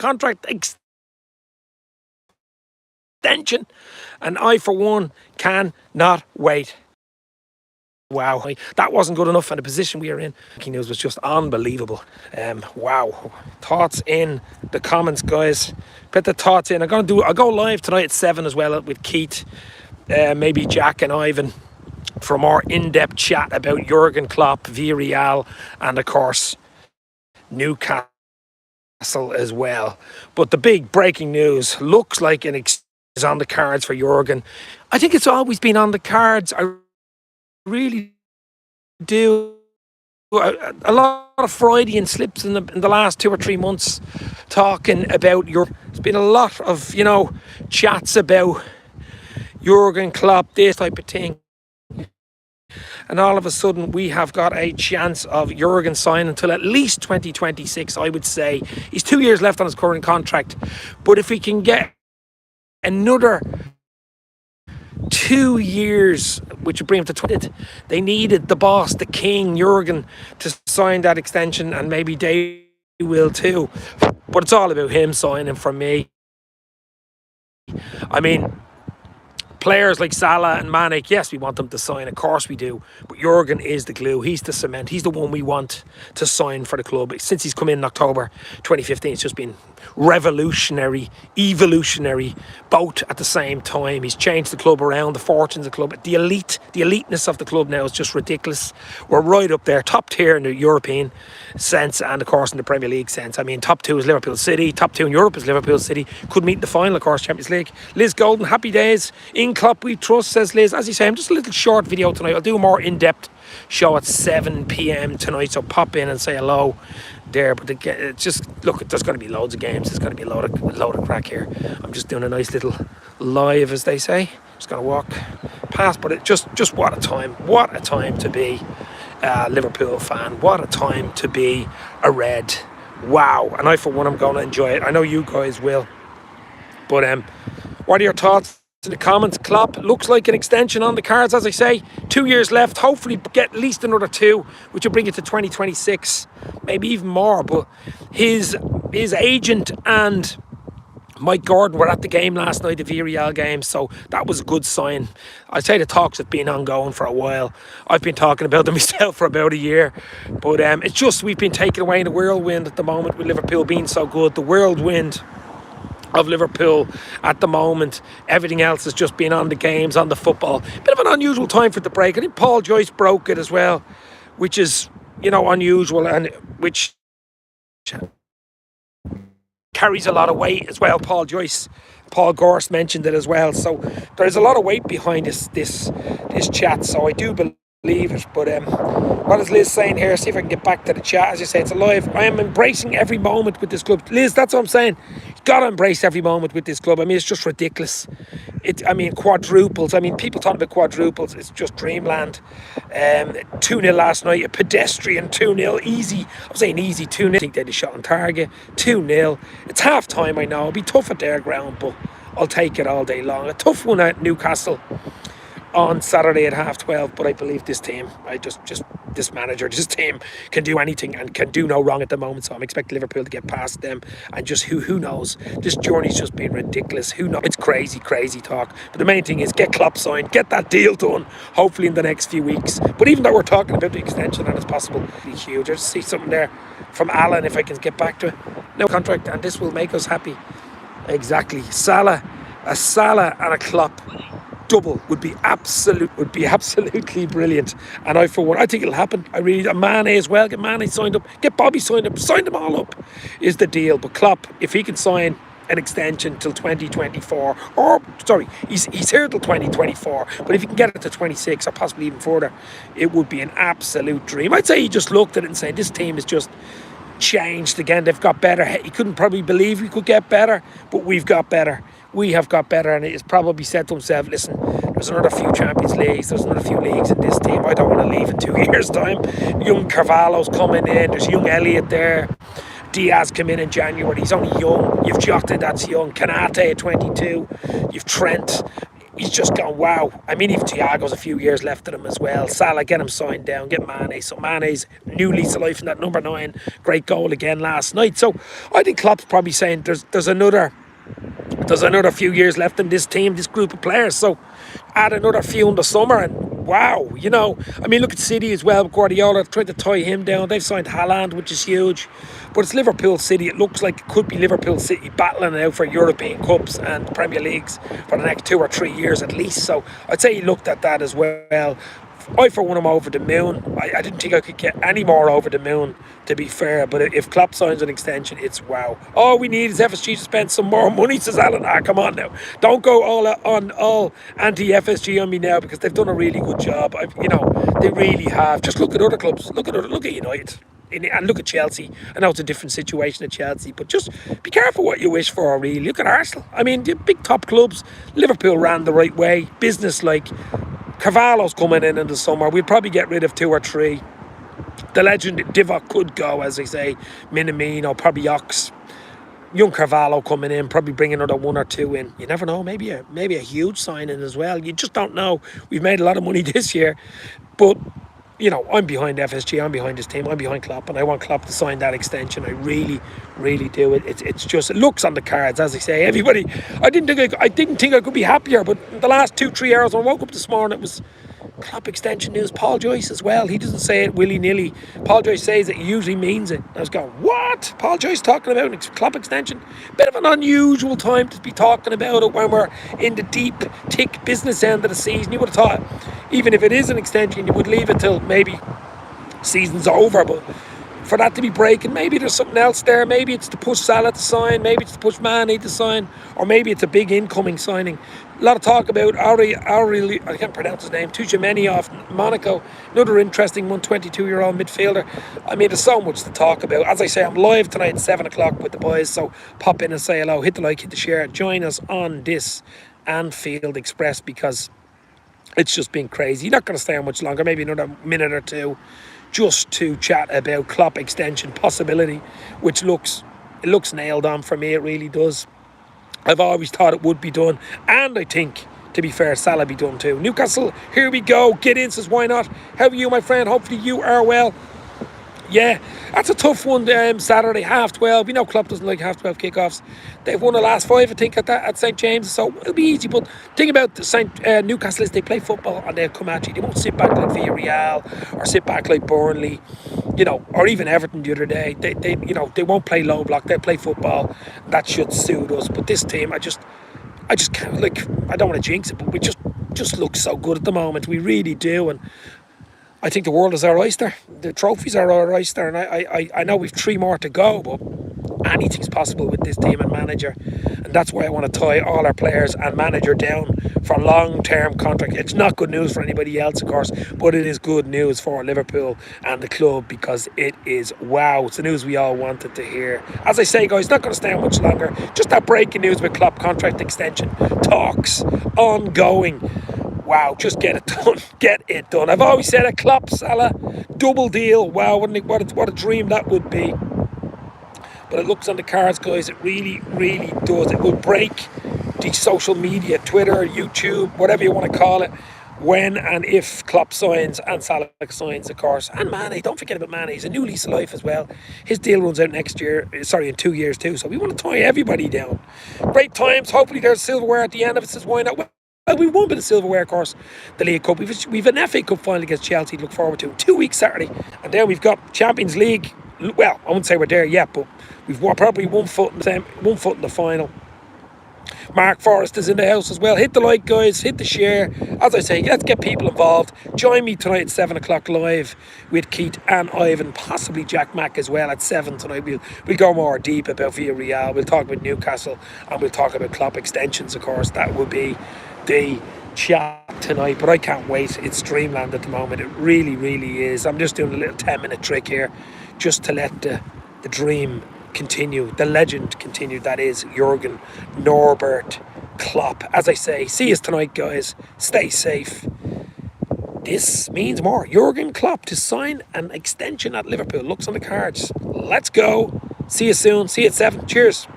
contract extension, and I, for one, cannot wait. Wow, that wasn't good enough, and the position we are in, breaking news was just unbelievable. Wow, thoughts in the comments, guys. Put the thoughts in. I'll go live tonight at 7 as well with Keith, maybe Jack and Ivan, for a more in-depth chat about Jurgen Klopp, Villarreal, and of course Newcastle as well. But the big breaking news looks like an is on the cards for Jurgen. I think it's always been on the cards. I really do. A lot of Freudian slips in the last 2 or 3 months, talking about there's been a lot of chats about Jurgen Klopp, this type of thing, and all of a sudden we have got a chance of Jurgen signing until at least 2026. I would say he's 2 years left on his current contract, but if he can get another 2 years, which would bring him to 20. They needed the boss, the king, Jurgen, to sign that extension, and maybe they will too. But it's all about him signing for me. I mean, players like Salah and Mane, yes, we want them to sign, of course we do. But Jurgen is the glue, he's the cement, he's the one we want to sign for the club. Since he's come in October 2015, it's just been revolutionary, evolutionary, both at the same time. He's changed the club around, the fortunes of the club. The eliteness of the club now is just ridiculous. We're right up there, top tier in the European sense, and of course in the Premier League sense. I mean, top 2 is Liverpool City, top 2 in Europe is Liverpool City. Could meet in the final, of course, Champions League. Liz Golden, happy days. In Klopp we trust, says Liz. As you say, I'm just a little short video tonight. I'll do a more in-depth show at 7 p.m. tonight, so pop in and say hello there. But it's just, look, there's going to be loads of games. There's going to be a load of crack here. I'm just doing a nice little live, as they say. Just going to walk past, but it just what a time to be a Liverpool fan. What a time to be a Red. Wow. And I, for one, I'm going to enjoy it. I know you guys will. But what are your thoughts in the comments? Klopp looks like an extension on the cards, as I say. 2 years left. Hopefully get at least another 2, which will bring it to 2026, maybe even more. But his agent and Mike Gordon were at the game last night, the Villarreal game, so that was a good sign. I'd say the talks have been ongoing for a while. I've been talking about them myself for about a year, but it's just we've been taken away in the whirlwind at the moment with Liverpool being so good. The whirlwind of Liverpool at the moment. Everything else has just been on the games, on the football. Bit of an unusual time for the break. I think Paul Joyce broke it as well, which is, unusual, and which carries a lot of weight as well. Paul Gorst mentioned it as well. So there's a lot of weight behind this chat. So I do believe it. But what is Liz saying here? See if I can get back to the chat. As you say, it's alive. I am embracing every moment with this club. Liz, that's what I'm saying. You've got to embrace every moment with this club. I mean, it's just ridiculous. Quadruples. I mean, people talk about quadruples. It's just dreamland. 2-0 last night. A pedestrian 2-0. Easy. I'm saying easy 2-0. I think they had a shot on target. 2-0. It's half time, I know. It'll be tough at their ground, but I'll take it all day long. A tough one at Newcastle on Saturday at 12:30, but I believe this team, this manager, this team can do anything and can do no wrong at the moment. So I'm expecting Liverpool to get past them, and just who knows? This journey's just been ridiculous. Who knows? It's crazy talk. But the main thing is get Klopp signed, get that deal done, hopefully in the next few weeks. But even though we're talking about the extension and it's possible, it'll be huge. I just see something there from Alan, if I can get back to it. No contract, and this will make us happy. Exactly. A Salah and a Klopp double would be absolutely brilliant. And I, for one, I think it'll happen. I really, Mane as well, get Mane signed up, get Bobby signed up, sign them all up is the deal. But Klopp, if he can sign an extension till 2024, or sorry, he's here till 2024, but if he can get it to 26 or possibly even further, it would be an absolute dream. I'd say he just looked at it and said, this team is just changed again. They've got better. He couldn't probably believe we could get better, but we've got better. We have got better, and he's probably said to himself, listen, there's another few Champions Leagues, there's another few leagues in this team. I don't want to leave in 2 years' time. Young Carvalho's coming in, there's young Elliott there. Diaz came in January, he's only young. You've Jota, that's young. Kanate at 22. You've Trent. he's just gone, wow. I mean, even Thiago's a few years left in him as well. Salah, get him signed down, get Mane. So Mane's new lease of life in that number 9. Great goal again last night. So I think Klopp's probably saying there's another few years left in this team, this group of players. So add another few in the summer and wow, I mean, look at City as well. Guardiola trying to tie him down. They've signed Haaland, which is huge. But it's Liverpool City. It looks like it could be Liverpool City battling it out for European Cups and Premier Leagues for the next 2 or 3 years at least. So I'd say he looked at that as well. I, for one, am over the moon. I didn't think I could get any more over the moon, to be fair. But if Klopp signs an extension, it's wow. All we need is FSG to spend some more money, says Alan. Come on now. Don't go all anti-FSG on me now, because they've done a really good job. They really have. Just look at other clubs. Look at United. And look at Chelsea. I know it's a different situation at Chelsea, but just be careful what you wish for, really. Look at Arsenal. I mean, the big top clubs. Liverpool ran the right way. Business-like. Carvalho's coming in the summer. We'll probably get rid of 2 or 3. The legend Divock could go, as they say. Minamino, probably Ox. Young Carvalho coming in, probably bring another 1 or 2 in. You never know. Maybe a huge signing as well. You just don't know. We've made a lot of money this year, but I'm behind FSG. I'm behind this team. I'm behind Klopp, and I want Klopp to sign that extension. I really, really do. It's just, it looks on the cards, as I say. Everybody, I didn't think I could be happier, but the last 2-3 hours when I woke up this morning, it was Klopp extension news. Paul Joyce as well. He doesn't say it willy-nilly. Paul Joyce says it, he usually means it. I was going, what? Paul Joyce talking about a Klopp extension? Bit of an unusual time to be talking about it when we're in the deep, thick business end of the season. You would have thought, even if it is an extension, you would leave it till maybe season's over. But for that to be breaking, maybe there's something else there. Maybe it's to push Salah to sign. Maybe it's to push Mane to sign. Or maybe it's a big incoming signing. A lot of talk about Ari, I can't pronounce his name, Tchouaméni off Monaco. Another interesting one, 22-year-old midfielder. I mean, there's so much to talk about. As I say, I'm live tonight at 7 o'clock with the boys, so pop in and say hello. Hit the like, hit the share. Join us on this Anfield Express, because it's just been crazy. You're not going to stay on much longer, maybe another minute or 2, just to chat about Klopp extension possibility, which looks nailed on for me. It really does. I've always thought it would be done, and I think, to be fair, Salah be done too. Newcastle, here we go. Get in, says why not? How are you, my friend? Hopefully you are well. Yeah, that's a tough one. Saturday, 12:30. We know Klopp doesn't like 12:30 kickoffs. They've won the last 5, I think, at St James, so it'll be easy. But the thing about Newcastle is they play football and they'll come at you. They won't sit back like Villarreal or sit back like Burnley, or even Everton the other day. They won't play low block. They'll play football. That should suit us. But this team, I just can't, I don't want to jinx it, but we just look so good at the moment. We really do, and I think the world is our oyster. The trophies are our oyster, and I know we've 3 more to go, but anything's possible with this team and manager, and that's why I want to tie all our players and manager down for long-term contract. It's not good news for anybody else, of course, but it is good news for Liverpool and the club, because it is wow. It's the news we all wanted to hear. As I say, guys, not going to stay on much longer. Just that breaking news with Klopp contract extension talks ongoing. Wow, just get it done. Get it done. I've always said a Klopp Salah double deal. Wow, what a dream that would be. But it looks on the cards, guys. It really, really does. It will break the social media, Twitter, YouTube, whatever you want to call it, when and if Klopp signs and Salah signs, of course. And Mane, don't forget about Mane. He's a new lease of life as well. His deal runs out in 2 years too. So we want to tie everybody down. Great times. Hopefully there's silverware at the end of it. Says why not? Well, we won a bit of silverware, of course, the League Cup. We've an FA Cup final against Chelsea to look forward to. 2 weeks Saturday. And then we've got Champions League. Well, I wouldn't say we're there yet, but we've probably one foot in the final. Mark Forrest is in the house as well. Hit the like, guys. Hit the share. As I say, let's get people involved. Join me tonight at 7 o'clock live with Keith and Ivan, possibly Jack Mack as well at 7 tonight. We'll go more deep about Villarreal. We'll talk about Newcastle, and we'll talk about Klopp extensions, of course. That will be the chat tonight, but I can't wait. It's dreamland at the moment. It really, really is. I'm just doing a little 10-minute trick here just to let the dream continue, the legend continue. That is Jurgen Norbert Klopp. As I say, see us tonight, guys. Stay safe. This means more. Jurgen Klopp to sign an extension at Liverpool. Looks on the cards. Let's go. See you soon. See you at 7. Cheers.